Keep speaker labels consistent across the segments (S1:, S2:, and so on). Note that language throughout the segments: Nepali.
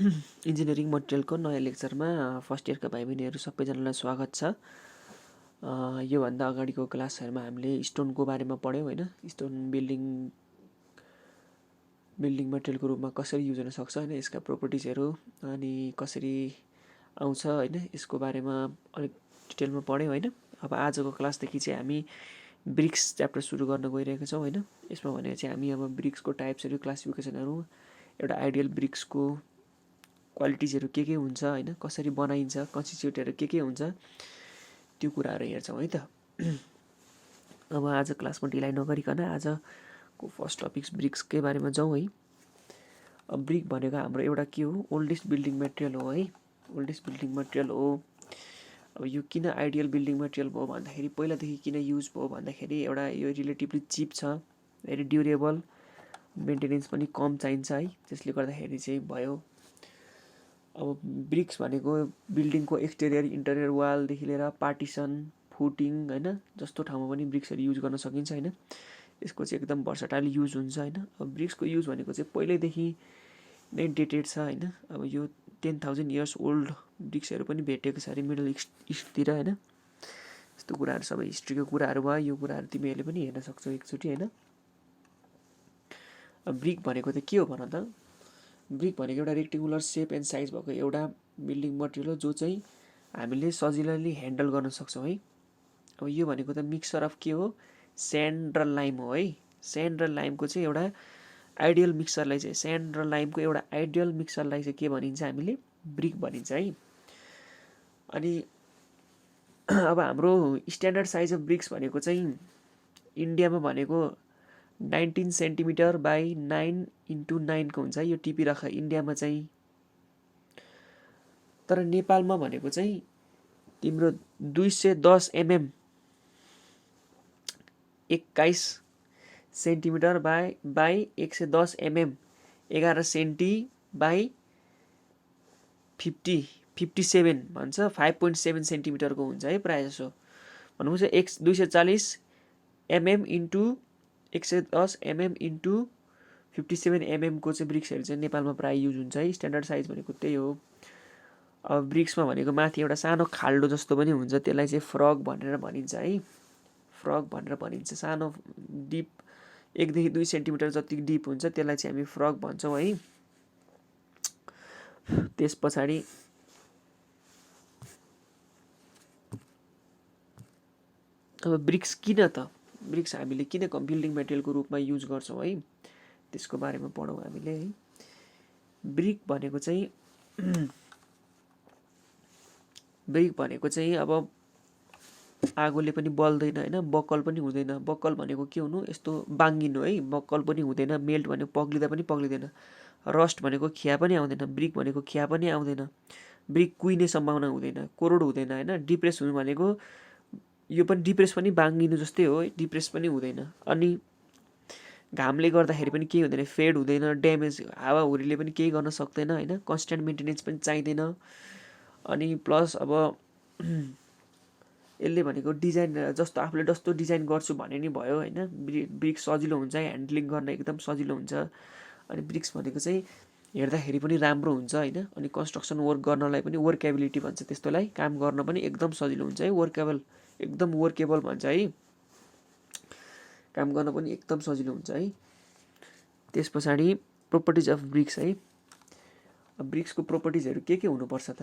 S1: इन्जिनियरिङ मटेरियलको नयाँ लेक्चरमा फर्स्ट इयरका भाइ बहिनीहरू सबैजनालाई स्वागत छ। योभन्दा अगाडिको क्लासहरूमा हामीले स्टोनको बारेमा पढ्यौँ होइन। स्टोन बिल्डिङ मटेरियलको रूपमा कसरी युज हुन सक्छ होइन, यसका प्रोपर्टिजहरू अनि कसरी आउँछ होइन, यसको बारेमा अलिक डिटेलमा पढ्यौँ होइन। अब आजको क्लासदेखि चाहिँ हामी ब्रिक्स च्याप्टर सुरु गर्न गइरहेका छौँ होइन। यसमा भनेको चाहिँ हामी अब ब्रिक्सको टाइप्सहरू, क्लासिफिकेसनहरू, एउटा आइडियल ब्रिक्सको क्वालिटिजहरू के हुन्छ होइन, कसरी बनाइन्छ, कन्स्टिट्युटहरू के हुन्छ, त्यो कुराहरू हेर्छौँ है त। अब आज क्लासमा ढिलाइ नगरिकन आजको फर्स्ट टपिक्स ब्रिक्सकै बारेमा जाउँ है। अब ब्रिक भनेको हाम्रो एउटा के हो, ओल्डेस्ट बिल्डिङ मटेरियल हो है, ओल्डेस्ट बिल्डिङ मटेरियल हो। अब यो किन आइडियल बिल्डिङ मटेरियल भयो भन्दाखेरि, पहिलादेखि किन युज भयो भन्दाखेरि एउटा यो रिलेटिभली चिप छ, भेरी ड्युरेबल, मेन्टेनेन्स पनि कम चाहिन्छ है, त्यसले गर्दाखेरि चाहिँ भयो। अब ब्रिक्स भनेको बिल्डिङको एक्सटेरियर इन्टेरियर वालदेखि लिएर पार्टिसन, फुटिङ होइन, जस्तो ठाउँमा पनि ब्रिक्सहरू युज गर्न सकिन्छ होइन। यसको चाहिँ एकदम भर्सटाइल युज हुन्छ होइन। अब ब्रिक्सको युज भनेको चाहिँ पहिल्यैदेखि नै डेटेड छ होइन। अब यो 10,000 इयर्स ओल्ड ब्रिक्सहरू पनि भेटेको छ अरे मिडल इस्टतिर होइन। यस्तो कुराहरू सबै हिस्ट्रीको कुराहरू भयो, यो कुराहरू तिमीहरूले पनि हेर्न सक्छौ एकचोटि होइन। अब ब्रिक भनेको चाहिँ के हो भन त। ब्रिक भनेको एउटा रेक्टेङ्गुलर सेप एन्ड साइज भएको एउटा बिल्डिङ मटेरियल हो, जो चाहिँ हामीले सजिलैले ह्यान्डल गर्न सक्छौँ है। अब यो भनेको त मिक्सचर अफ के हो, स्यान्ड र लाइम हो है। स्यान्ड र लाइमको चाहिँ एउटा आइडियल मिक्सचरलाई चाहिँ, स्यान्ड र लाइमको एउटा आइडियल मिक्सचरलाई चाहिँ के भनिन्छ, हामीले ब्रिक भनिन्छ है। अनि अब हाम्रो स्ट्यान्डर्ड साइज अफ ब्रिक्स भनेको चाहिँ इन्डियामा भनेको 19 सेन्टिमिटर बाई 9x9 को हुन्छ, यो टिपी राख इन्डियामा चाहिँ। तर नेपालमा भनेको चाहिँ तिम्रो 210 mm 21 centimetre by 110 mm 11 centi by 57 भन्छ, 5.7 सेन्टिमिटरको हुन्छ है प्रायः जसो। भन्नु चाहिँ 240 mm into 110 mm into 57 mm को चाहिँ ब्रिक्सहरू चाहिँ नेपालमा प्रायः युज हुन्छ है। स्ट्यान्डर्ड साइज भनेको त्यही हो। अब ब्रिक्समा भनेको माथि एउटा सानो खाल्डो जस्तो पनि हुन्छ, त्यसलाई चाहिँ फ्रग भनेर भनिन्छ है। फ्रग भनेर भनिन्छ, सानो डिप 1 देखि 2 सेन्टिमिटर जति डिप हुन्छ, त्यसलाई चाहिँ हामी फ्रग भन्छौँ है। त्यस पछाडि अब ब्रिक्स किन त, ब्रिक्स हामीले किन बिल्डिङ मेटेरियलको रूपमा युज गर्छौँ है, त्यसको बारेमा पढौँ हामीले है। ब्रिक भनेको चाहिँ अब आगोले पनि बल्दैन होइन, बक्कल पनि हुँदैन। बक्कल भनेको के हुनु, यस्तो बाङ्गिनु है, बक्कल पनि हुँदैन। मेल्ट भनेको पग्लिँदा पनि पग्लिँदैन। रस्ट भनेको खिया पनि आउँदैन। ब्रिक भनेको खिया पनि आउँदैन। ब्रिक कुहिने सम्भावना हुँदैन, कोरोड हुँदैन होइन। डिप्रेस हुनु भनेको यो पनि डिप्रेस पनि बाङ्गिनु जस्तै हो, डिप्रेस पनि हुँदैन। अनि घामले गर्दाखेरि पनि केही हुँदैन, फेड हुँदैन, ड्यामेज हावाहुरीले पनि केही गर्न सक्दैन होइन। कन्सट्यान्ट मेन्टेनेन्स पनि चाहिँदैन। अनि प्लस अब यसले भनेको डिजाइन जस्तो आफूले जस्तो डिजाइन गर्छु भने नि भयो होइन। ब्रिक्स सजिलो हुन्छ, ह्यान्डलिङ गर्न एकदम सजिलो हुन्छ। अनि ब्रिक्स भनेको चाहिँ हेर्दाखेरि पनि राम्रो हुन्छ होइन। अनि कन्स्ट्रक्सन वर्क गर्नलाई पनि वर्केबिलिटी भन्छ त्यस्तोलाई, काम गर्न पनि एकदम सजिलो हुन्छ है। एकदम वर्केबल भन्छ है, काम गर्न पनि एकदम सजिलो हुन्छ है। त्यस पछाडि प्रोपर्टिज अफ ब्रिक्स है। अब ब्रिक्सको प्रोपर्टिजहरू के हुनुपर्छ त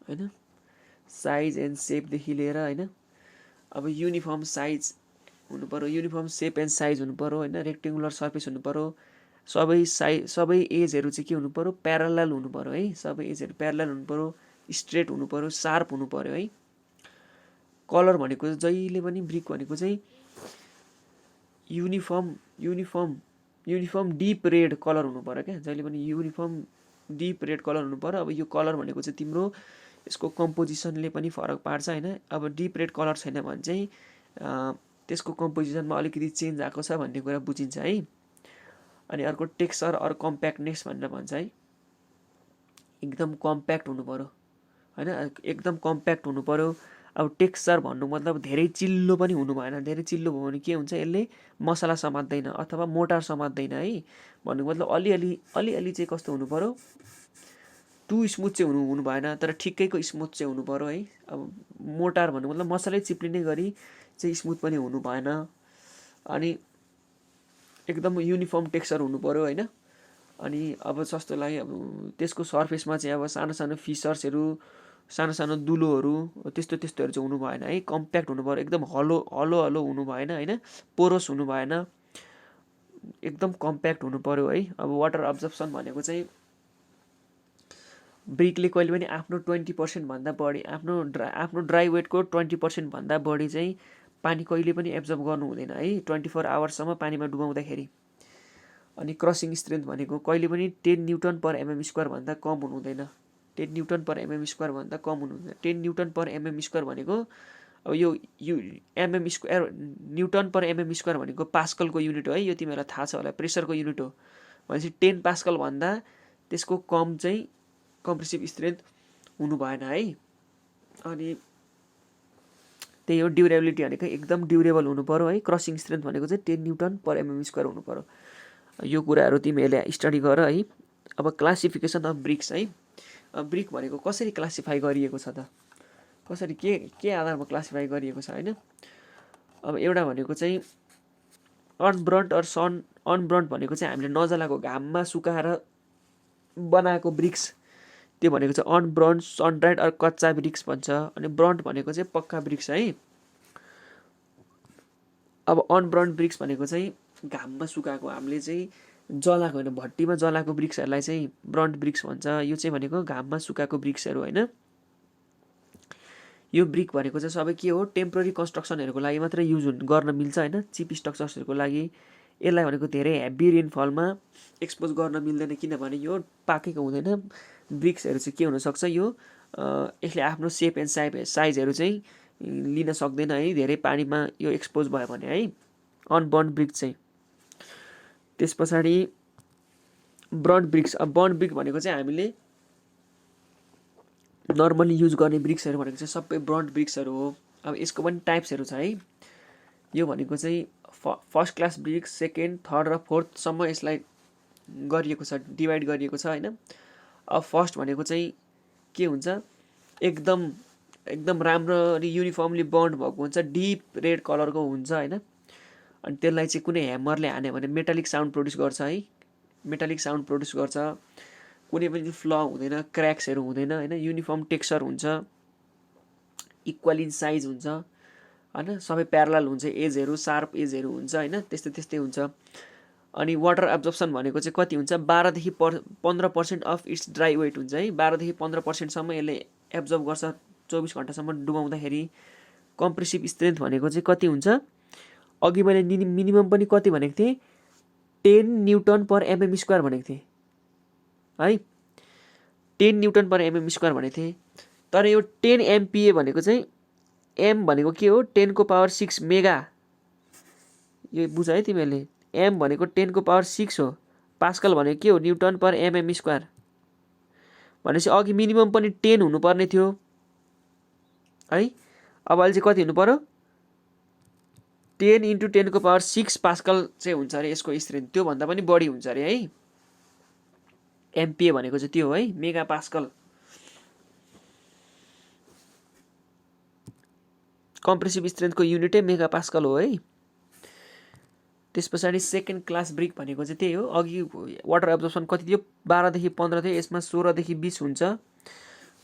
S1: होइन। साइज एन्ड सेपदेखि लिएर होइन, अब युनिफर्म साइज हुनु पऱ्यो, युनिफर्म सेप एन्ड साइज हुनु पऱ्यो होइन। रेक्टेङ्गुलर सर्फेस हुनु पऱ्यो। सबै एजहरू चाहिँ के हुनु पऱ्यो, प्यारलल हुनु पऱ्यो है। सबै एजहरू प्यारलल हुनु पऱ्यो, स्ट्रेट हुनु पऱ्यो, सार्प हुनु पऱ्यो है। कलर भनेको जहिले पनि ब्रिक भनेको चाहिँ युनिफर्म डिप रेड कलर हुनु पऱ्यो क्या, जहिले पनि युनिफर्म डिप रेड कलर हुनु पऱ्यो। अब यो कलर भनेको चाहिँ तिम्रो यसको कम्पोजिसनले पनि फरक पार्छ होइन। अब डिप रेड कलर छैन भने चाहिँ त्यसको कम्पोजिसनमा अलिकति चेन्ज आएको छ भन्ने कुरा बुझिन्छ है। अनि अर्को टेक्सचर अर कम्प्याक्टनेस भनेर भन्छ है। एकदम कम्प्याक्ट हुनु पऱ्यो होइन, एकदम कम्प्याक्ट हुनु पऱ्यो। अब टेक्स्चर भन्नु मतलब धेरै चिल्लो पनि हुनु भएन, धेरै चिल्लो भयो भने के हुन्छ यसले मसला समात्दैन अथवा मोटार समात्दैन है। भन्नुको मतलब अलिअलि चाहिँ कस्तो हुनु पर्यो, टु स्मुथ चाहिँ हुनु भएन, तर ठिकैको स्मुथ चाहिँ हुनु पर्यो है। अब मोटार भन्नु मतलब मसलै चिप्लिने गरी चाहिँ स्मुथ पनि हुनु भएन, अनि एकदम युनिफर्म टेक्स्चर हुनु पर्यो होइन। अनि अब जस्तो लाग्यो अब त्यसको सर्फेसमा चाहिँ अब सानो सानो फिसर्सहरू, सानो सानो दुलोहरू त्यस्तोहरू चाहिँ हुनु भएन है। कम्प्याक्ट हुनु पर्यो, एकदम हलो हुनु भएन होइन, पोरोस हुनु भएन, एकदम कम्प्याक्ट हुनु पर्यो है। अब वाटर अब्जर्प्सन भनेको चाहिँ ब्रिकले कहिले पनि आफ्नो 20% भन्दा बढी आफ्नो ड्राई वेटको 20% भन्दा बढी चाहिँ पानी कहिले पनि एब्जर्ब गर्नु हुँदैन है 24 आवर्ससम्म पानीमा डुबाउँदाखेरि। अनि क्रसिङ स्ट्रेन्थ भनेको कहिले पनि 10 न्युटन पर एमएम स्क्वायर भन्दा कम हुनु हुँदैन, 10 न्युटन पर एमएम स्क्वायर भन्दा कम हुनु हुँदैन। 10 न्युटन पर एमएम स्क्वायर भनेको अब यो एमएम स्क्वायर, न्युटन पर एमएम स्क्वायर भनेको पास्कलको युनिट हो है, यो तिमीहरूलाई थाहा छ होला, प्रेसरको युनिट हो। भनेपछि 10 पास्कल भन्दा त्यसको कम चाहिँ कम्प्रेसिभ स्ट्रेन्थ हुनु भएन है। अनि त्यही हो ड्युरेबिलिटी भनेको एकदम ड्युरेबल हुनु पर्यो है। क्रसिङ स्ट्रेन्थ भनेको चाहिँ 10 न्युटन पर एमएम स्क्वायर हुनु पर्यो। यो कुराहरू तिमीहरूले स्टडी गर है। अब क्लासिफिकेसन अफ ब्रिक्स है। ब्रिक भनेको कसरी क्लासिफाई गरिएको छ त, कसरी के आधारमा क्लासिफाई गरिएको छ होइन। अब एउटा भनेको चाहिँ अनब्रन्ट अर अनब्रन्ट भनेको चाहिँ हामीले नजलाको घाममा सुकाएर बनाएको ब्रिक्स, त्यो भनेको चाहिँ अनब्रन्ट, सनड्राइड अर कच्चा ब्रिक्स भन्छ। अनि ब्रन्ट भनेको चाहिँ पक्का ब्रिक्स है। अब अनब्रन्ट ब्रिक्स भनेको चाहिँ घाममा सुकाएको, हामीले चाहिँ जलाएको होइन, भट्टीमा जलाएको ब्रिक्सहरूलाई चाहिँ ब्रन्ट ब्रिक्स भन्छ। यो चाहिँ भनेको घाममा सुकाएको ब्रिक्सहरू होइन। यो ब्रिक भनेको चाहिँ सबै के हो, टेम्पोररी कन्स्ट्रक्सनहरूको लागि मात्रै गर्न मिल्छ होइन, चिप स्ट्रक्चर्सहरूको लागि। यसलाई भनेको धेरै हेभी रेनफलमा एक्सपोज गर्न मिल्दैन, किनभने यो पाकेको हुँदैन। ब्रिक्सहरू चाहिँ के हुनसक्छ, यो यसले आफ्नो सेप एन्ड साइजहरू चाहिँ लिन सक्दैन है, धेरै पानीमा यो एक्सपोज भयो भने है, अनबर्न्ड ब्रिक चाहिँ। त्यस पछाडि ब्रन्ट ब्रिक्स। अब बर्न्ट ब्रिक भनेको चाहिँ हामीले नर्मली युज गर्ने ब्रिक्सहरू भनेको चाहिँ सबै ब्रन्ट ब्रिक्सहरू हो। अब यसको पनि टाइप्सहरू छ है। यो भनेको चाहिँ first class BRICS, second, third र फोर्थसम्म यसलाई गरिएको छ, डिभाइड गरिएको छ होइन। अब फर्स्ट भनेको चाहिँ के हुन्छ, एकदम राम्ररी युनिफर्मली बन्ड भएको हुन्छ, डिप रेड कलरको हुन्छ होइन। अनि त्यसलाई चाहिँ कुनै ह्यामरले हान्यो भने मेटालिक साउन्ड प्रड्युस गर्छ है, मेटालिक साउन्ड प्रड्युस गर्छ। कुनै पनि फ्ल हुँदैन, क्र्याक्सहरू हुँदैन होइन, युनिफर्म टेक्स्चर हुन्छ, इक्वल इन साइज हुन्छ होइन, सबै प्यारलल हुन्छ, एजहरू सार्प एजहरू हुन्छ होइन, त्यस्तै हुन्छ। अनि वाटर एब्जर्प्सन भनेको चाहिँ कति हुन्छ, 12 देखि 15% अफ इट्स ड्राई वेट हुन्छ है। 12 देखि 15%सम्म यसले एब्जर्ब गर्छ 24 घन्टासम्म डुबाउँदाखेरि। कम्प्रेसिभ स्ट्रेन्थ भनेको चाहिँ कति हुन्छ, अघि मैले मिनिमम पनि कति भनेको थिएँ, 10 न्युटन पर एमएम स्क्वायर भनेको थिएँ है, 10 न्युटन पर एमएम स्क्वायर भनेको थिएँ। तर यो 10 एमपिए भनेको चाहिँ, एम भनेको के हो, 10 को पावर 6 मेगा, यो बुझ है तिमीहरूले। एम भनेको 10 को पावर 6 हो, पास्कल भनेको के हो, न्युटन पर एमएम स्क्वायर। भनेपछि अघि मिनिमम पनि 10 हुनुपर्ने थियो है, अब अहिले चाहिँ कति हुनु पर्यो, 10 × 10 को पावर 6 पास्कल चाहिँ हुन्छ अरे यसको स्ट्रेन्थ, त्योभन्दा पनि बढी हुन्छ अरे है। एमपिए भनेको चाहिँ त्यो है, मेगा पास्कल। कम्प्रेसिभ स्ट्रेन्थको युनिटै मेगा पास्कल हो है। त्यस पछाडि सेकेन्ड क्लास ब्रिक भनेको चाहिँ त्यही हो। अघि वाटर एब्जर्प्सन कति थियो, 12 देखि 15 थियो, यसमा 16 देखि 20 हुन्छ।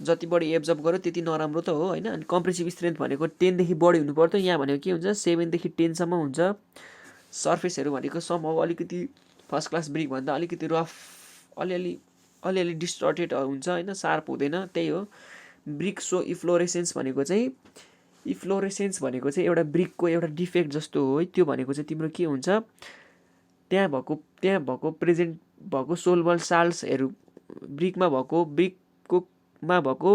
S1: जति बढी एब्जर्ब गर्यो त्यति नराम्रो त हो होइन। अनि कम्प्रेसिभ स्ट्रेन्थ भनेको 10 देखि बढी हुनु पर्थ्यो, यहाँ भनेको के हुन्छ, 7 देखि 10 सम्म हुन्छ। सर्फेसहरू भनेको समहाउ अलिकति फर्स्ट क्लास ब्रिक भन्दा अलिकति रफ, अलिअलि डिस्टर्टेड हुन्छ होइन, सार्प हुँदैन, त्यही हो। ब्रिक सो इफ्लोरेसेन्स भनेको चाहिँ, इफ्लोरेसेन्स भनेको चाहिँ एउटा ब्रिकको एउटा डिफेक्ट जस्तो हो है। त्यो भनेको चाहिँ तिम्रो के हुन्छ, त्यहाँ भएको प्रेजेन्ट भएको सोल्भल साल्ट्सहरू, ब्रिकमा भएको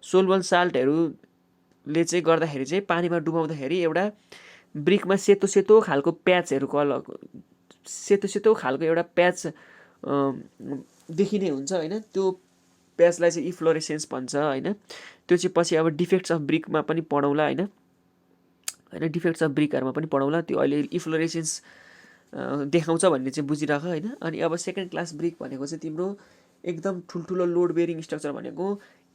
S1: सोल्भल साल्टहरूले चाहिँ गर्दाखेरि चाहिँ पानीमा डुबाउँदाखेरि एउटा ब्रिकमा सेतो खालको प्याचहरू, सेतो खालको एउटा प्याच देखिने हुन्छ होइन। त्यो ब्याचलाई चाहिँ इफ्लोरेसेन्स भन्छ होइन। त्यो चाहिँ पछि अब डिफेक्ट्स अफ ब्रिकमा पनि पढौँला होइन, डिफेक्ट्स अफ ब्रिकहरूमा पनि पढौँला। त्यो अहिले इफ्लोरेसेन्स देखाउँछ भन्ने चाहिँ बुझिराख होइन। अनि अब सेकेन्ड क्लास ब्रिक भनेको चाहिँ तिम्रो एकदम ठुल्ठुलो लोड बेरिङ स्ट्रक्चर भनेको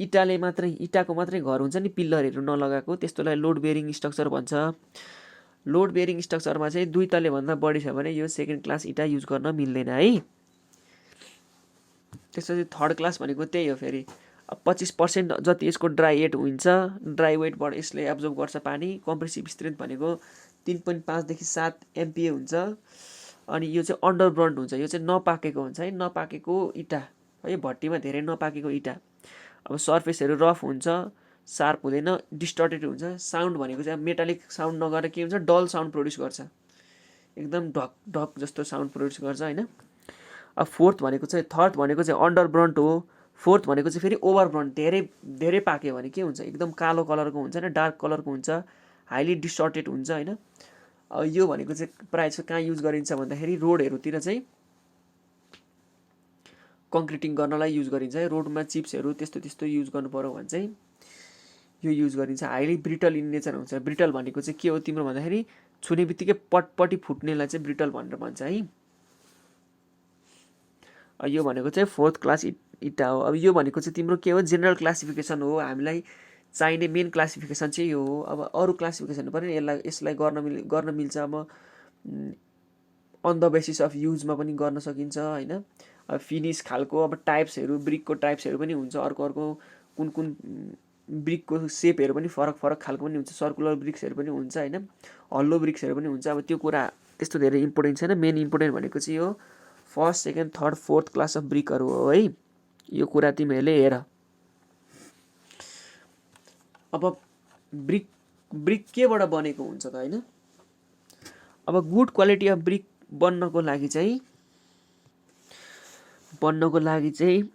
S1: इटाको मात्रै घर हुन्छ नि, पिल्लरहरू नलगाएको, त्यस्तोलाई लोड बेरिङ स्ट्रक्चर भन्छ। लोड बेरिङ स्ट्रक्चरमा चाहिँ 2 तलेभन्दा बढी छ भने यो सेकेन्ड क्लास इटा युज गर्न मिल्दैन है। त्यसपछि थर्ड क्लास भनेको त्यही हो, फेरि 25% जति यसको ड्राई वेट हुन्छ, ड्राई वेटबाट यसले एब्जर्ब गर्छ पानी। कम्प्रेसिभ स्ट्रेन्थ भनेको 3.5 देखि 7 MPa हुन्छ। अनि यो चाहिँ अन्डरब्रन्ड हुन्छ, यो चाहिँ नपाकेको हुन्छ है, नपाकेको इटा है, भट्टीमा धेरै नपाकेको इटा। अब सर्फेसहरू रफ हुन्छ, सार्प हुँदैन, डिस्टर्टेड हुन्छ। साउन्ड भनेको चाहिँ मेटालिक साउन्ड नगरेर के हुन्छ, डल साउन्ड प्रोड्युस गर्छ, एकदम ढक ढक जस्तो साउन्ड प्रोड्युस गर्छ होइन। अब थर्ड भनेको चाहिँ अन्डरब्रन्ड हो। फोर्थ भनेको चाहिँ फेरि ओभरब्रन्ड, धेरै पाक्यो भने के हुन्छ, एकदम कालो कलरको हुन्छ होइन, डार्क कलरको हुन्छ, हाइली डिस्टर्टेड हुन्छ होइन। अब यो भनेको चाहिँ प्रायः चाहिँ कहाँ युज गरिन्छ भन्दाखेरि रोडहरूतिर चाहिँ कङ्क्रिटिङ गर्नलाई युज गरिन्छ है। रोडमा चिप्सहरू त्यस्तो युज गर्नु पर्यो भने चाहिँ यो युज गरिन्छ। हाइली ब्रिटल इन नेचर हुन्छ। ब्रिटल भनेको चाहिँ के हो तिम्रो भन्दाखेरि छुने बित्तिकै पटपटी फुट्नेलाई चाहिँ ब्रिटल भनेर भन्छ है। यो भनेको चाहिँ फोर्थ क्लास इटा हो। अब यो भनेको चाहिँ तिम्रो के हो, जेनरल क्लासिफिकेसन हो, हामीलाई चाहिने मेन क्लासिफिकेसन चाहिँ यो हो। अब अरू क्लासिफिकेसन पनि यसलाई गर्न मिल्छ। अब अन द बेसिस अफ युजमा पनि गर्न सकिन्छ होइन। अब फिनिस खालको अब टाइप्सहरू, ब्रिकको टाइप्सहरू पनि हुन्छ, अर्को कुन ब्रिकको सेपहरू पनि फरक खालको पनि हुन्छ, सर्कुलर ब्रिक्सहरू पनि हुन्छ होइन, हल्लो ब्रिक्सहरू पनि हुन्छ। अब त्यो कुरा त्यस्तो धेरै इम्पोर्टेन्ट छैन। मेन इम्पोर्टेन्ट भनेको चाहिँ यो first, second, third, fourth class of ब्रिकहरू हो है। यो कुरा तिमीहरूले हेर। अब ब्रिक केबाट बनेको हुन्छ त होइन। अब गुड क्वालिटी अफ ब्रिक बन्नको लागि चाहिँ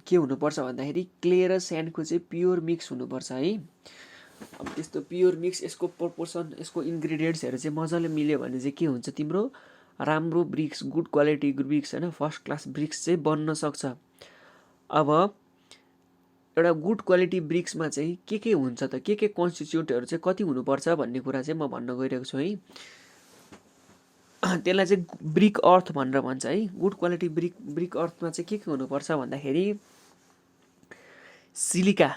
S1: के हुनुपर्छ भन्दाखेरि क्ले र स्यान्डको चाहिँ प्योर मिक्स हुनुपर्छ है। अब त्यस्तो प्योर मिक्स, यसको प्रोपोर्सन, यसको इन्ग्रिडियन्ट्सहरू चाहिँ मजाले मिल्यो भने चाहिँ के हुन्छ, तिम्रो राम्रो ब्रिक्स, गुड क्वालिटी ब्रिक्स होइन, फर्स्ट क्लास ब्रिक्स चाहिँ बन्न सक्छ। अब एउटा गुड क्वालिटी ब्रिक्समा चाहिँ के हुन्छ त, के कन्स्टिट्युटहरू चाहिँ कति हुनुपर्छ भन्ने कुरा चाहिँ म भन्न गइरहेको छु है। त्यसलाई चाहिँ ब्रिक अर्थ भनेर भन्छ है। गुड क्वालिटी ब्रिक अर्थमा चाहिँ के हुनुपर्छ भन्दाखेरि सिलिका,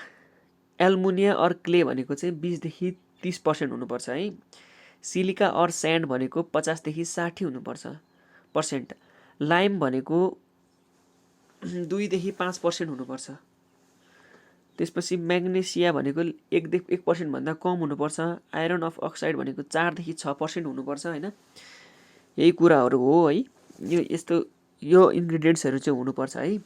S1: एल्मुनिया अर क्ले भनेको चाहिँ 20 देखि 30% हुनुपर्छ है। सिलिका अर स्यान्ड भनेको 50 देखि 60 हुनुपर्छ। लाइम भनेको 2 देखि 5% हुनुपर्छ। त्यसपछि म्याग्नेसिया भनेको 1% भन्दा कम हुनुपर्छ। आइरन अफ अक्साइड भनेको 4 देखि 6% हुनुपर्छ होइन। यही कुराहरू हो है। यो इन्ग्रिडियन्ट्सहरू चाहिँ हुनुपर्छ है।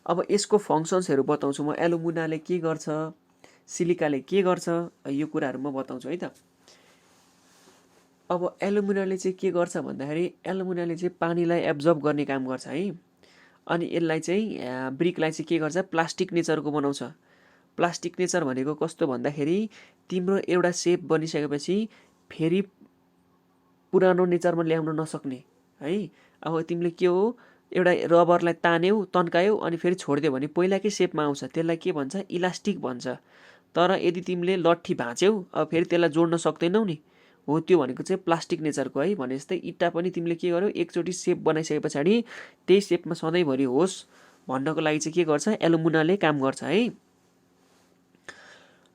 S1: अब यसको फङ्सन्सहरू बताउँछु म। एलुमिनाले के गर्छ, सिलिकाले के गर्छ, यो कुराहरू म बताउँछु है त। अब एलुमिनाले चाहिँ के गर्छ भन्दाखेरि एलुमिनाले चाहिँ पानीलाई एब्जर्ब गर्ने काम गर्छ है। अनि यसलाई चाहिँ ब्रिकलाई चाहिँ के गर्छ, प्लास्टिक नेचरको बनाउँछ। प्लास्टिक नेचर भनेको कस्तो भन्दाखेरि तिम्रो एउटा सेप बनिसकेपछि फेरि पुरानो नेचरमा ल्याउन नसक्ने है। अब तिमीले के हो, एउटा रबरलाई तान्यौ, तन्कायौ अनि फेरि छोडिदियो भने पहिलाकै सेपमा आउँछ, त्यसलाई के भन्छ, इलास्टिक भन्छ। तर यदि तिमीले लट्ठी भाँच्यौ, अब फेरि त्यसलाई जोड्न सक्दैनौ नि, हो त्यो भनेको चाहिँ प्लास्टिक नेचरको है। भने जस्तै इट्टा पनि तिमीले के गर्यौ, एकचोटि सेप बनाइसके पछाडि त्यही सेपमा सधैँभरि होस् भन्नको लागि चाहिँ के गर्छ, एलुमिनाले काम गर्छ है।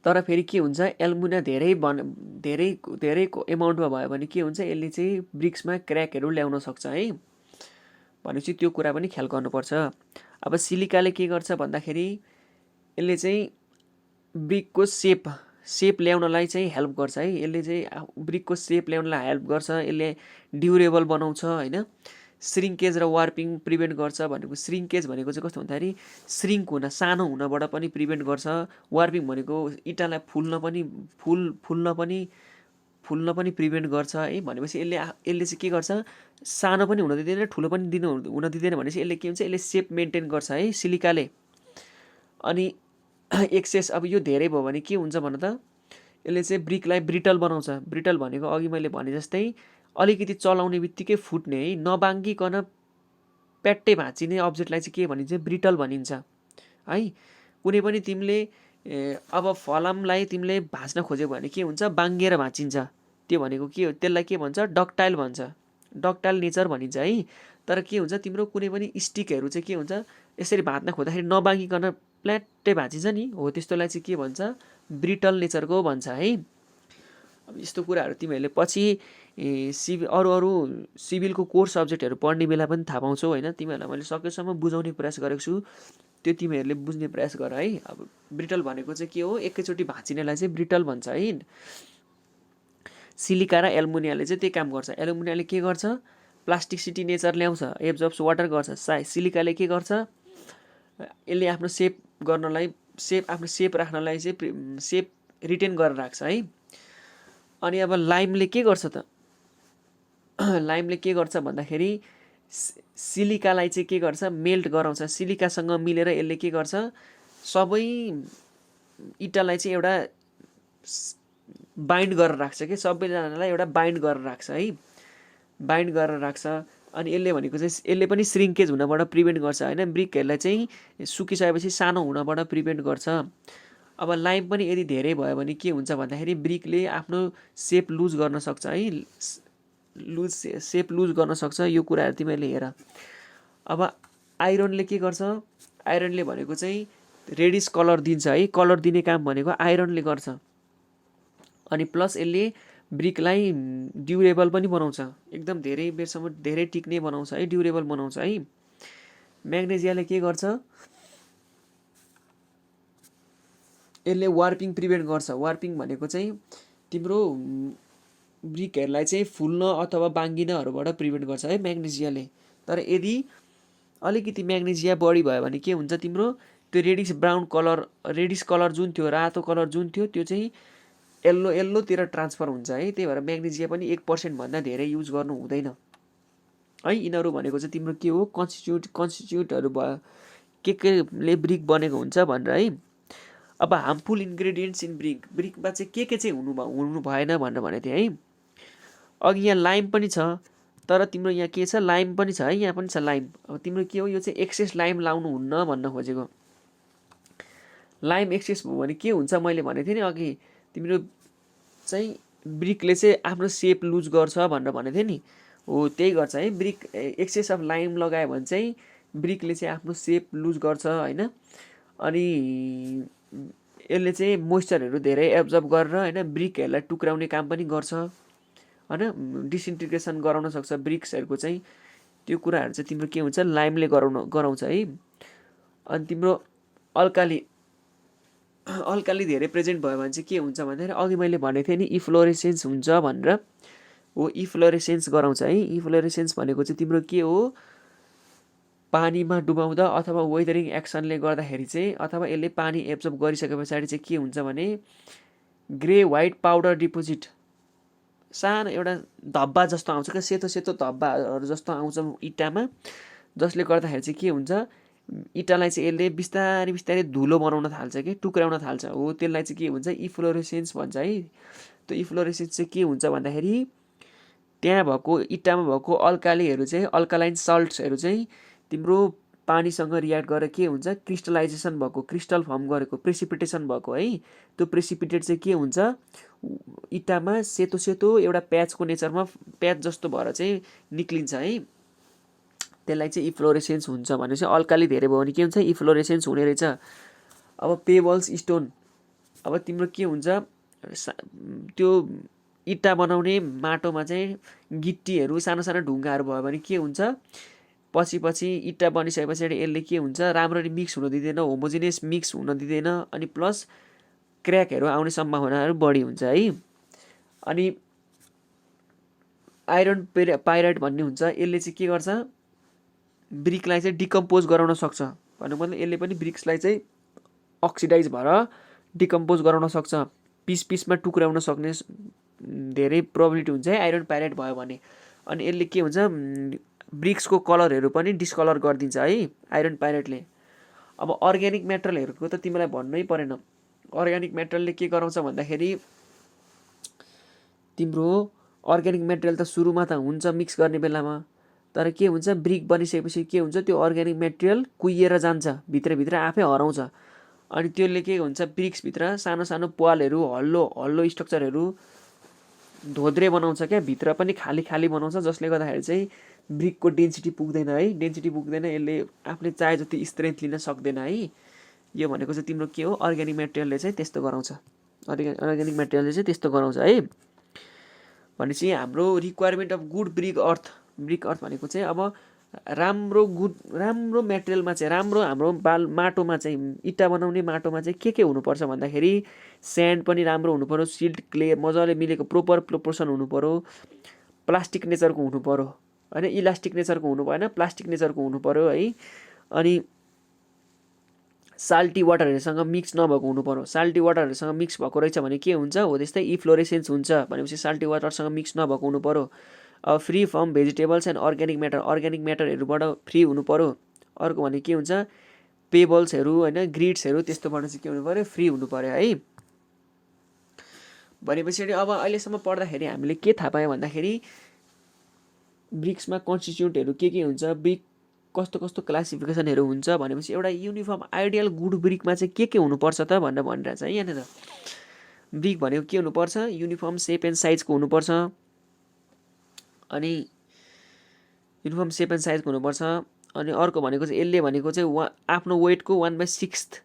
S1: तर फेरि के हुन्छ, एल्मुनिया धेरै एमाउन्टमा भयो भने के हुन्छ, यसले चाहिँ ब्रिक्समा क्र्याकहरू ल्याउन सक्छ है। भनेपछि त्यो कुरा पनि ख्याल गर्नुपर्छ। अब सिलिकाले के गर्छ भन्दाखेरि यसले चाहिँ ब्रिकको सेप ल्याउनलाई चाहिँ हेल्प गर्छ है। यसले चाहिँ ब्रिकको सेप ल्याउनलाई हेल्प गर्छ। यसले ड्युरेबल बनाउँछ होइन। श्रिङ्केज र वार्पिङ प्रिभेन्ट गर्छ। भनेको श्रिङ्केज भनेको चाहिँ कस्तो भन्दाखेरि श्रिङ्क हुन, सानो हुनबाट पनि प्रिभेन्ट गर्छ। वार्पिङ भनेको इँटालाई फुल्न पनि प्रिभेन्ट गर्छ है। भनेपछि यसले चाहिँ के गर्छ, सानो पनि हुन दिँदैन, ठुलो पनि हुन दिँदैन। भनेपछि यसले के हुन्छ, यसले सेप मेन्टेन गर्छ है सिलिकाले। अनि एक्सेस, अब यो धेरै भयो भने के हुन्छ भन त, यसले चाहिँ ब्रिकलाई ब्रिटल बनाउँछ। ब्रिटल भनेको अघि मैले भने जस्तै अलिकति चलाउने बित्तिकै फुट्ने है, नबाङ्गिकन प्याट्टै भाँचिने अब्जेक्टलाई चाहिँ के भनिन्छ, ब्रिटल भनिन्छ है। कुनै पनि तिमीले अब फलामलाई तिमीले भाँच्न खोज्यौ भने के हुन्छ, बाङ्गिएर भाँचिन्छ। त्यो भनेको के हो, त्यसलाई के भन्छ, डक्टाइल भन्छ, डक्टाइल नेचर भनिन्छ है। तर के हुन्छ, तिम्रो कुनै पनि स्टिकहरू चाहिँ के हुन्छ, यसरी भाँच्न खोज्दाखेरि नबाङ्गिकन प्ल्याट्टै भाँचिन्छ नि, हो त्यस्तोलाई चाहिँ के भन्छ, ब्रिटल नेचरको भन्छ है। अब यस्तो कुराहरू तिमीहरूले पछि अरू सिभिलको कोर सब्जेक्टहरू पढ्ने बेला पनि थाहा पाउँछौ होइन। तिमीहरूलाई मैले सकेसम्म बुझाउने प्रयास गरेको छु, त्यो तिमीहरूले बुझ्ने प्रयास गर है। अब ब्रिटल भनेको चाहिँ के हो, एकैचोटि भाँचिनेलाई चाहिँ ब्रिटल भन्छ है। सिलिका र एल्युमिनियमले चाहिँ त्यही काम गर्छ। एल्युमिनियमले के गर्छ, प्लास्टिसिटी नेचर ल्याउँछ, एब्जर्ब्स वाटर गर्छ। सिलिकाले के गर्छ, यसले आफ्नो सेप गर्नलाई, आफ्नो सेप राख्नलाई चाहिँ सेप रिटेन गरेर राख्छ है। अनि अब लाइमले के गर्छ त, लाइमले के गर्छ भन्दाखेरि सिलिकालाई चाहिँ के गर्छ, मेल्ट गराउँछ। सिलिकासँग मिलेर यसले के गर्छ, सबै इँटालाई चाहिँ एउटा बाइन्ड गरेर राख्छ कि, सबैजनालाई एउटा बाइन्ड गरेर राख्छ है, बाइन्ड गरेर राख्छ। अनि यसले भनेको चाहिँ यसले पनि श्रिङ्केज हुनबाट प्रिभेन्ट गर्छ होइन। ब्रिकहरूलाई चाहिँ सुकिसकेपछि सानो हुनबाट प्रिभेन्ट गर्छ। अब लाइम पनि यदि धेरै भयो भने के हुन्छ भन्दाखेरि ब्रिकले आफ्नो सेप लुज गर्न सक्छ है, सेप लुज गर्न सक्छ। यो कुराहरू तिमीहरूले हेर। अब आइरनले के गर्छ, आइरनले भनेको चाहिँ रेडिस कलर दिन्छ है, कलर दिने काम भनेको आइरनले गर्छ। अनि प्लस यसले ब्रिकलाई ड्युरेबल पनि बनाउँछ, एकदम धेरै बेरसम्म धेरै टिक्ने बनाउँछ है, ड्युरेबल बनाउँछ है। म्याग्नेजियाले के गर्छ, यसले वार्पिङ प्रिभेन्ट गर्छ। वार्पिङ भनेको चाहिँ तिम्रो ब्रिकहरूलाई चाहिँ फुल्न अथवा बाङ्गिनहरूबाट प्रिभेन्ट गर्छ है म्याग्नेजियाले। तर यदि अलिकति म्याग्नेजिया बढी भयो भने के हुन्छ, तिम्रो त्यो reddish brown colour, reddish colour जुन थियो, रातो कलर जुन थियो, त्यो चाहिँ येल्लोतिर ट्रान्सफर हुन्छ है। त्यही भएर म्याग्नेजिया पनि 1% भन्दा धेरै युज गर्नु हुँदैन है। यिनीहरू भनेको चाहिँ तिम्रो के हो, कन्स्टिट्युटहरू भयो, केले ब्रिक बनेको हुन्छ भनेर है। अब हार्मफुल इन्ग्रेडियन्ट्स इन ब्रिकमा चाहिँ के चाहिँ हुनु भएन भनेर भनेको थिएँ है। अघि यहाँ लाइम पनि छ, तर तिम्रो यहाँ के छ, लाइम पनि छ है, यहाँ पनि छ लाइम। अब तिम्रो के हो, यो चाहिँ एक्सेस लाइम लाउनु हुन्न भन्न खोजेको। लाइम एक्सेस भयो भने के हुन्छ, मैले भनेको थिएँ नि अघि, तिम्रो चाहिँ ब्रिकले चाहिँ आफ्नो सेप लुज गर्छ भनेर भनेको थिएँ नि, हो त्यही गर्छ है। ब्रिक एक्सेस अफ लाइम लगायो भने चाहिँ ब्रिकले चाहिँ आफ्नो सेप लुज गर्छ होइन। अनि यसले चाहिँ मोइस्चरहरू धेरै एब्जर्ब गरेर होइन ब्रिकहरूलाई टुक्राउने काम पनि गर्छ होइन, डिसइन्टिग्रेसन गराउन सक्छ ब्रिक्सहरूको चाहिँ। त्यो कुराहरू चाहिँ तिम्रो के हुन्छ, लाइमले गराउँछ है। अनि तिम्रो अल्काली धेरै प्रेजेन्ट भयो भने चाहिँ के हुन्छ भन्दाखेरि अघि मैले भनेको थिएँ नि, इफ्लोरेसेन्स हुन्छ भनेर, हो इफ्लोरेसेन्स गराउँछ है। इफ्लोरेसेन्स भनेको चाहिँ तिम्रो के हो, पानीमा डुबाउँदा अथवा वेदरिङ एक्सनले गर्दाखेरि चाहिँ, अथवा यसले पानी एब्जर्ब गरिसके पछाडि चाहिँ के हुन्छ भने ग्रे व्हाइट पाउडर डिपोजिट, सानो एउटा धब्बा जस्तो आउँछ क्या, सेतो सेतो धब्बाहरू जस्तो आउँछ इँटामा, जसले गर्दाखेरि चाहिँ के हुन्छ, इँटालाई चाहिँ यसले बिस्तारै बिस्तारै धुलो बनाउन थाल्छ कि, टुक्राउन थाल्छ, हो त्यसलाई चाहिँ के हुन्छ, इफ्लोरेसेन्स भन्छ है। त्यो इफ्लोरेसेन्स चाहिँ के हुन्छ भन्दाखेरि त्यहाँ भएको इँटामा भएको अल्कालीहरू चाहिँ, अल्कालाइन सल्ट्सहरू चाहिँ तिम्रो पानीसँग रियाक्ट गरेर के हुन्छ, क्रिस्टलाइजेसन भएको, क्रिस्टल फर्म गरेको, प्रेसिपिटेसन भएको है। त्यो प्रेसिपिटेट चाहिँ के हुन्छ, इँटामा सेतो सेतो एउटा प्याचको नेचरमा प्याच जस्तो भएर चाहिँ निक्लिन्छ है। त्यसलाई चाहिँ इफ्लोरेसेन्स हुन्छ भनेपछि अल्काली धेरै भयो भने के हुन्छ, इफ्लोरेसेन्स हुने रहेछ। अब पेबल्स स्टोन, अब तिम्रो के हुन्छ, त्यो इँटा बनाउने माटोमा चाहिँ गिट्टीहरू, सानो सानो ढुङ्गाहरू भयो भने के हुन्छ, पछि इँटा बनिसके पछाडि यसले के हुन्छ, राम्ररी मिक्स हुन दिँदैन, होमोजिनियस मिक्स हुन दिँदैन। अनि प्लस क्र्याकहरू आउने सम्भावनाहरू बढी हुन्छ है। अनि आइरन पाइराइट भन्ने हुन्छ, यसले चाहिँ के गर्छ, ब्रिकलाई चाहिँ डिकम्पोज गराउन सक्छ। भन्नु मतलब यसले पनि ब्रिक्सलाई चाहिँ अक्सिडाइज भएर डिकम्पोज गराउन सक्छ, पिस पिसमा टुक्राउन सक्ने धेरै प्रोबेबिलिटी हुन्छ है आइरन पाइराइट भयो भने। अनि यसले के हुन्छ, ब्रिक्सको कलरहरू पनि डिस्कलर गरिदिन्छ है आइरन पाइराइटले। अब अर्ग्यानिक मेटलहरूको त तिमीलाई भन्नै परेन। अर्ग्यानिक मेटलले के गराउँछ भन्दाखेरि तिम्रो अर्ग्यानिक मेटेरियल त सुरुमा त हुन्छ मिक्स गर्ने बेलामा, तर के हुन्छ ब्रिक बनिसकेपछि के हुन्छ त्यो अर्ग्यानिक मेटेरियल कुहिएर जान्छ भित्रभित्र आफै हराउँछ अनि त्यसले के हुन्छ ब्रिक्सभित्र सानो सानो पालहरू हल्लो स्ट्रक्चरहरू धोद्रे बनाउँछ क्या भित्र पनि खाली खाली बनाउँछ जसले गर्दाखेरि चाहिँ ब्रिकको डेन्सिटी पुग्दैन है डेन्सिटी पुग्दैन यसले आफूले चाहे जति स्ट्रेन्थ लिन सक्दैन है यो भनेको चाहिँ तिम्रो के हो अर्ग्यानिक मेटेरियलले चाहिँ त्यस्तो गराउँछ अर्ग्यानिक मेटेरियलले चाहिँ त्यस्तो गराउँछ है भनेपछि हाम्रो रिक्वायरमेन्ट अफ गुड ब्रिक अर्थ भनेको चाहिँ अब राम्रो मेटेरियलमा चाहिँ राम्रो हाम्रो माटोमा चाहिँ इँटा बनाउने माटोमा चाहिँ के हुनुपर्छ भन्दाखेरि स्यान्ड पनि राम्रो हुनु पर्यो सिल्ट क्ले मजाले मिलेको प्रोपर प्रोपोर्सन हुनु पर्यो प्लास्टिक नेचरको हुनु पर्यो हैन इलास्टिक नेचरको हुनु भएन प्लास्टिक नेचरको हुनु पर्यो है अनि साल्टी वाटरहरूसँग मिक्स नभएको हुनु पर्यो साल्टी वाटरहरूसँग मिक्स भएको रहेछ भने के हुन्छ हो त्यस्तै इफ्लोरेसेन्स हुन्छ भनेपछि साल्टी वाटरसँग मिक्स नभएको हुनु पर्यो free from vegetables and organic म्याटरहरूबाट फ्री हुनु पर्यो अर्को भने के हुन्छ पेबल्सहरू हैन ग्रिड्सहरू त्यस्तोबाट चाहिँ के हुनु पर्यो फ्री हुनु पर्यो है भनेपछि अब अहिलेसम्म पढ्दाखेरि हामीले के थाहा पायौँ भन्दाखेरि ब्रिक्समा कन्स्टिट्युएन्टहरू के हुन्छ ब्रिक कस्तो क्लासिफिकेसनहरू हुन्छ भनेपछि एउटा युनिफर्म आइडियल गुड ब्रिकमा चाहिँ के हुनुपर्छ त भनेर चाहिँ यहाँनिर ब्रिक भनेको के हुनुपर्छ युनिफर्म सेप एन्ड साइजको हुनुपर्छ अनि युनिफर्म सेप एन्ड साइजको हुनुपर्छ अनि अर्को भनेको चाहिँ यसले भनेको चाहिँ आफ्नो वेटको 1/6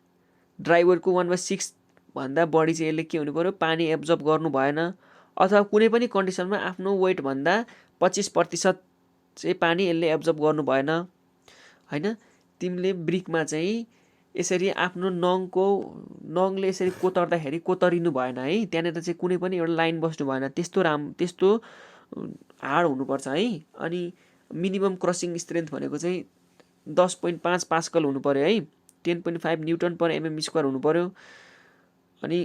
S1: ड्राई वेटको 1/6 भन्दा बढी चाहिँ यसले के हुनु पर्यो पानी एब्जर्ब गर्नु भएन अथवा कुनै पनि कन्डिसनमा आफ्नो वेट भन्दा 25% चाहिँ पानी यसले एब्जर्ब गर्नु भएन हैन तिमीले ब्रिकमा चाहिँ यसरी आफ्नो नङले यसरी कोतर्दाखेरि कोतरिनु भएन है त्यहाँनिर चाहिँ कुनै पनि एउटा लाइन बस्नु भएन त्यस्तो हार्ड हुनुपर्छ है अनि मिनिमम क्रसिङ स्ट्रेन्थ भनेको चाहिँ 10.5 पास्कल हुनु पर्यो है 10.5 न्युटन पर एमएम स्क्वायर हुनु पर्यो अनि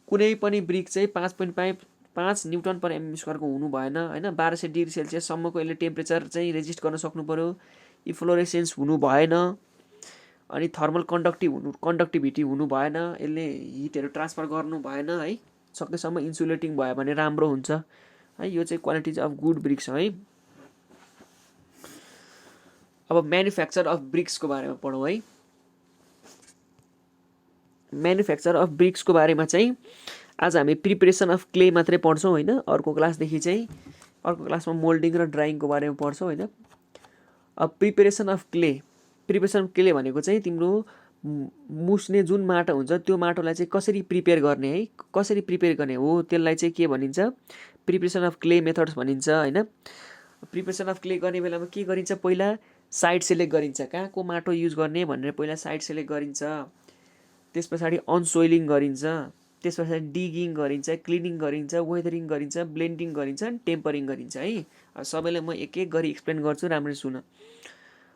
S1: कुनै पनि ब्रिक चाहिँ 5.5 न्युटन पर एमएम स्क्वायरको हुनु भएन हैन 1200 डिग्री सेल्सियस सम्मको यसले टेम्परेचर चाहिँ रेजिस्ट गर्न सक्नु पर्यो इफ्लोरेसेन्स हुनु भएन अनि थर्मल कन्डक्टिभिटी हुनु भएन यसले हिटहरू ट्रान्सफर गर्नु भएन है सकेसम्म इन्सुलेटिङ भयो भने राम्रो हुन्छ है यो चाहिँ क्वालिटिज अफ गुड ब्रिक्स है अब म्यानुफ्याक्चर अफ ब्रिक्सको बारेमा पढौँ है म्यानुफ्याक्चर अफ ब्रिक्सको बारेमा चाहिँ आज हामी प्रिपरेसन अफ क्ले मात्रै पढ्छौँ हैन अर्को क्लासमा मोल्डिङ र ड्राइङको बारेमा पढ्छौँ हैन अब प्रिपरेसन अफ क्ले भनेको चाहिँ तिम्रो मुस्ने जुन माटो हुन्छ त्यो माटोलाई चाहिँ कसरी प्रिपेयर गर्ने हो त्यसलाई चाहिँ के भनिन्छ प्रिपरेसन अफ क्ले मेथड्स भनिन्छ हैन प्रिपरेसन अफ क्ले गर्ने बेलामा के गरिन्छ पहिला साइट सेलेक्ट गरिन्छ कहाँको माटो युज गर्ने भनेर पहिला साइट सेलेक्ट गरिन्छ त्यस पछाडि अनसोइलिङ गरिन्छ त्यस पछाडि डिगिङ गरिन्छ क्लिनिङ गरिन्छ वेदरिङ गरिन्छ ब्लेन्डिङ गरिन्छ अनि टेम्परिङ गरिन्छ है सबैलाई म एक गरी एक्सप्लेन गर्छु राम्ररी सुन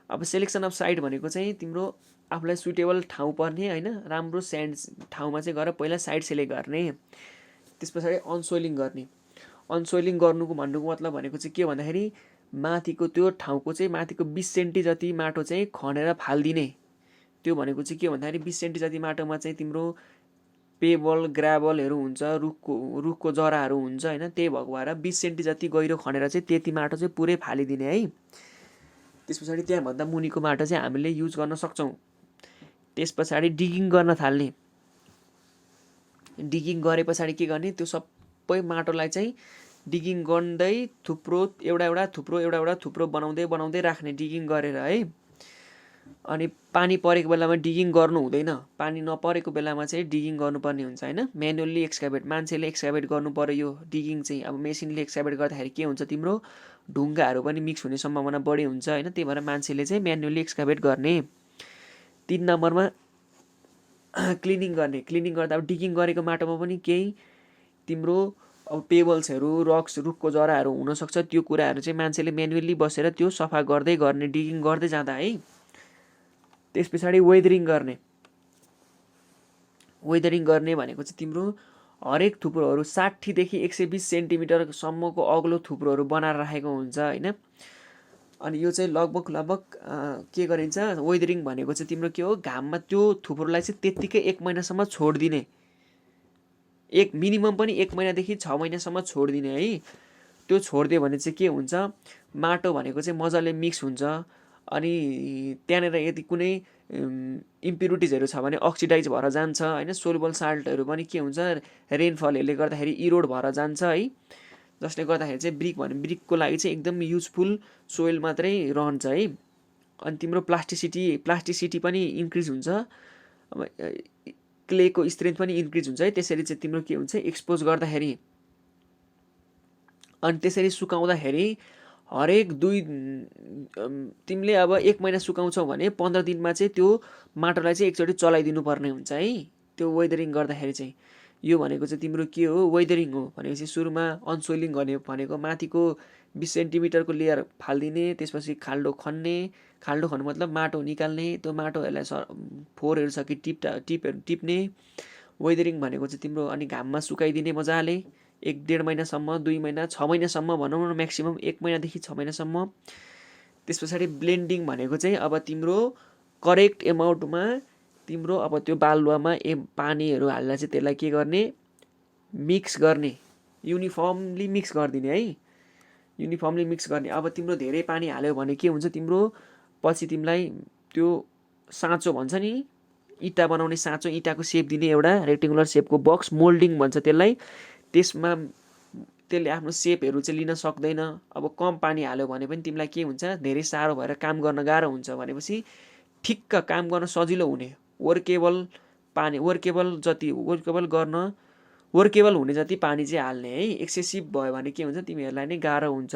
S1: अब सेलेक्सन अफ साइट भनेको चाहिँ तिम्रो आफूलाई सुटेबल ठाउँ पर्ने हैन राम्रो स्यान्ड ठाउँमा चाहिँ गएर पहिला साइट सेलेक्ट गर्ने त्यस पछाडि अनसोइलिङ गर्नुको मतलब भनेको चाहिँ के भन्दाखेरि माथिको त्यो ठाउँको चाहिँ माथिको 20 सेन्टी जति माटो चाहिँ खनेर फाल्दिने त्यो भनेको चाहिँ के भन्दाखेरि 20 सेन्टी जति माटोमा चाहिँ तिम्रो पेबल ग्राभलहरू हुन्छ रुखको जराहरू हुन्छ हैन त्यही भएको भएर 20 सेन्टी जति गहिरो खनेर चाहिँ त्यति माटो चाहिँ पुरै फालिदिने है त्यस पछाडि त्यहाँ भन्दा मुनिको माटो चाहिँ हामीले युज गर्न सक्छौं त्यस पछाडि डिगिङ गर्न थाल्ने डिगिङ गरे पछाडि के गर्ने त्यो सबै माटोलाई चाहिँ डिगिङ गर्दै एउटा थुप्रो बनाउँदै राख्ने डिगिङ गरेर है अनि पानी परेको बेलामा डिगिङ गर्नु हुँदैन पानी नपरेको बेलामा चाहिँ डिगिङ गर्नुपर्ने हुन्छ हैन म्यानुअली एक्सकाभेट मान्छेले एक्सकाभेट गर्नु पर्यो यो डिगिङ चाहिँ अब मेसिनले एक्सकाभेट गर्दाखेरि के हुन्छ तिम्रो ढुङ्गाहरू पनि मिक्स हुने सम्भावना बढी हुन्छ हैन त्यही भएर मान्छेले चाहिँ म्यानुअली एक्सकाभेट गर्ने 3 नम्बरमा क्लिनिङ गर्दा अब डिगिङ गरेको माटोमा पनि केही तिम्रो अब पेबल्सहरू रक्स रुखको जराहरू हुन सक्छ त्यो कुराहरू चाहिँ मान्छेले म्यानुअली बसेर त्यो सफा गर्दै गर्ने डिगिङ गर्दै जाँदा है त्यसपछि वेदरिङ गर्ने भनेको चाहिँ तिम्रो हरेक थुप्रोहरू 60 देखि 120 सेन्टिमिटर सम्मको अग्लो थुप्रोहरू बनाएर राखेको हुन्छ हैन अनि यो चाहिँ लगभग के गरिन्छ वेदरिङ भनेको चाहिँ तिम्रो के हो घाममा त्यो थुप्रोलाई चाहिँ त्यतिकै 1 महिनासम्म छोड्दिने एक मिनिमम पनि 1 महिनादेखि 6 महिनासम्म छोड्दिने है त्यो छोडिदियो भने चाहिँ के हुन्छ, माटो भनेको चाहिँ मजाले मिक्स हुन्छ। अनि त्यहाँनिर यदि कुनै इम्प्युरिटिजहरू छ भने अक्सिडाइज भएर जान्छ होइन। सोलुबल साल्टहरू पनि के हुन्छ, रेनफलहरूले गर्दाखेरि इरोड भएर जान्छ है। जसले गर्दाखेरि चाहिँ ब्रिकको लागि चाहिँ एकदम युजफुल सोइल मात्रै रहन्छ है। अनि तिम्रो प्लास्टिसिटी पनि इन्क्रिज हुन्छ। अब क्लेको स्ट्रेन्थ पनि इन्क्रिज हुन्छ है। त्यसरी चाहिँ तिम्रो के हुन्छ, एक्सपोज गर्दाखेरि अनि त्यसरी सुकाउँदाखेरि हरेक तिमीले अब 1 महिना सुकाउँछौ भने 15 दिनमा चाहिँ त्यो माटोलाई चाहिँ एकचोटि चलाइदिनु पर्ने हुन्छ है, त्यो वेदरिङ गर्दाखेरि चाहिँ। यो भनेको चाहिँ तिम्रो के हो, वेदरिङ हो। भनेपछि सुरुमा अनसोइलिङ गर्ने भनेको माथिको 20 सेन्टिमिटरको लेयर फालिदिने, त्यसपछि खाल्डो खन्नु मतलब माटो निकाल्ने, त्यो माटोहरूलाई फोहोरहरू छ कि टिप्ने। वेदरिङ भनेको चाहिँ तिम्रो अनि घाममा सुकाइदिने मजाले 1-1.5 महिनासम्म, 2 महिना, 6 महिनासम्म भनौँ न, म्याक्सिमम् 1 महिनादेखि 6 महिनासम्म। त्यस पछाडि ब्लेन्डिङ भनेको चाहिँ अब तिम्रो करेक्ट एमाउन्टमा तिम्रो अब त्यो बालुवामा पानीहरू हालेर चाहिँ त्यसलाई के गर्ने, मिक्स गर्ने, युनिफर्मली मिक्स गरिदिने है, युनिफर्मली मिक्स गर्ने। अब तिम्रो धेरै पानी हाल्यो भने के हुन्छ, तिम्रो पछि तिमीलाई त्यो साँचो भन्छ नि, इँटा बनाउने साँचो, इँटाको सेप दिने एउटा रेक्टेङ्गुलर सेपको बक्स, मोल्डिङ भन्छ त्यसलाई, त्यसमा त्यसले आफ्नो सेपहरू चाहिँ लिन सक्दैन। अब कम पानी हाल्यो भने पनि तिमीलाई के हुन्छ, धेरै साह्रो भएर काम गर्न गाह्रो हुन्छ। भनेपछि ठिक्क काम गर्न सजिलो हुने, वर्केबल हुने जति पानी चाहिँ हाल्ने है। एक्सेसिभ भयो भने के हुन्छ, तिमीहरूलाई नै गाह्रो हुन्छ,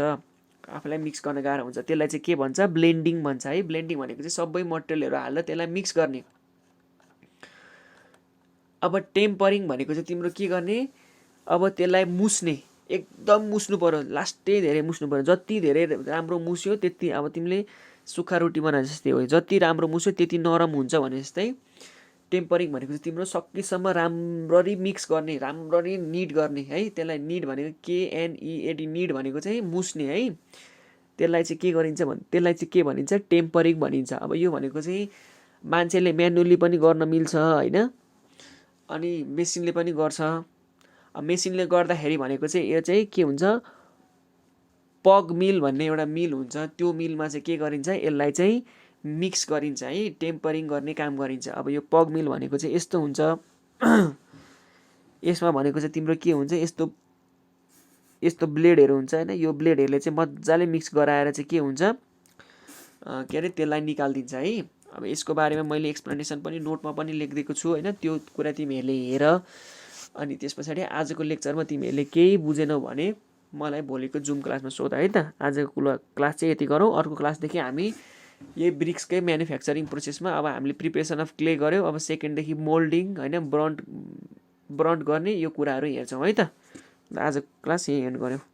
S1: आफूलाई मिक्स गर्न गाह्रो हुन्छ। त्यसलाई चाहिँ के भन्छ, ब्लेन्डिङ भन्छ है। ब्लेन्डिङ भनेको चाहिँ सबै मटेरियलहरू हालेर त्यसलाई मिक्स गर्ने। अब टेम्परिङ भनेको चाहिँ तिम्रो के गर्ने, अब त्यसलाई मुस्ने, एकदम मुस्नु पर्यो, लास्टै धेरै मुस्नु पर्यो। जति धेरै राम्रो मुस्यो त्यति, अब तिमीले सुक्खा रोटी बनाए जस्तै हो, जति राम्रो मुस्यो त्यति नरम हुन्छ भने जस्तै। टेम्परिङ भनेको चाहिँ तिम्रो सकेसम्म राम्ररी मिक्स गर्ने, राम्ररी निड गर्ने है। त्यसलाई निड भनेको KNEAD, निड भनेको चाहिँ मुस्ने है। त्यसलाई चाहिँ के भनिन्छ, टेम्परिङ भनिन्छ। अब यो भनेको चाहिँ मान्छेले म्यानुअली पनि गर्न मिल्छ होइन, अनि मेसिनले पनि गर्छ। मेसिनले गर्दाखेरि भनेको चाहिँ यो चाहिँ के हुन्छ, पग मिल भन्ने एउटा मिल हुन्छ, त्यो मिलमा चाहिँ के गरिन्छ, यसलाई चाहिँ मिक्स गरिन्छ है, टेम्परिङ गर्ने काम गरिन्छ। अब यो पग मिल भनेको चाहिँ यस्तो हुन्छ, यसमा भनेको चाहिँ तिम्रो के हुन्छ, यस्तो ब्लेडहरू हुन्छ होइन। यो ब्लेडहरूले चाहिँ मजाले मिक्स गराएर चाहिँ के हुन्छ, के अरे, त्यसलाई निकालिदिन्छ है। अब यसको बारेमा मैले एक्सप्लेनेसन पनि नोटमा पनि लेखिदिएको छु होइन, त्यो कुरा तिमीहरूले हेर। अनि त्यस पछाडि आजको लेक्चरमा तिमीहरूले केही बुझेनौ भने मलाई भोलिको जुम क्लासमा सोध है त। आजको क्लास चाहिँ यति गरौँ, अर्को क्लासदेखि हामी यही ब्रिक्सकै म्यानुफ्याक्चरिङ प्रोसेसमा अब हामीले प्रिपरेसन अफ क्ले गऱ्यौँ, अब सेकेन्डदेखि मोल्डिङ होइन, ब्रन्ड गर्ने यो कुराहरू हेर्छौँ है त। आजको क्लास यही एन्ड गऱ्यौँ।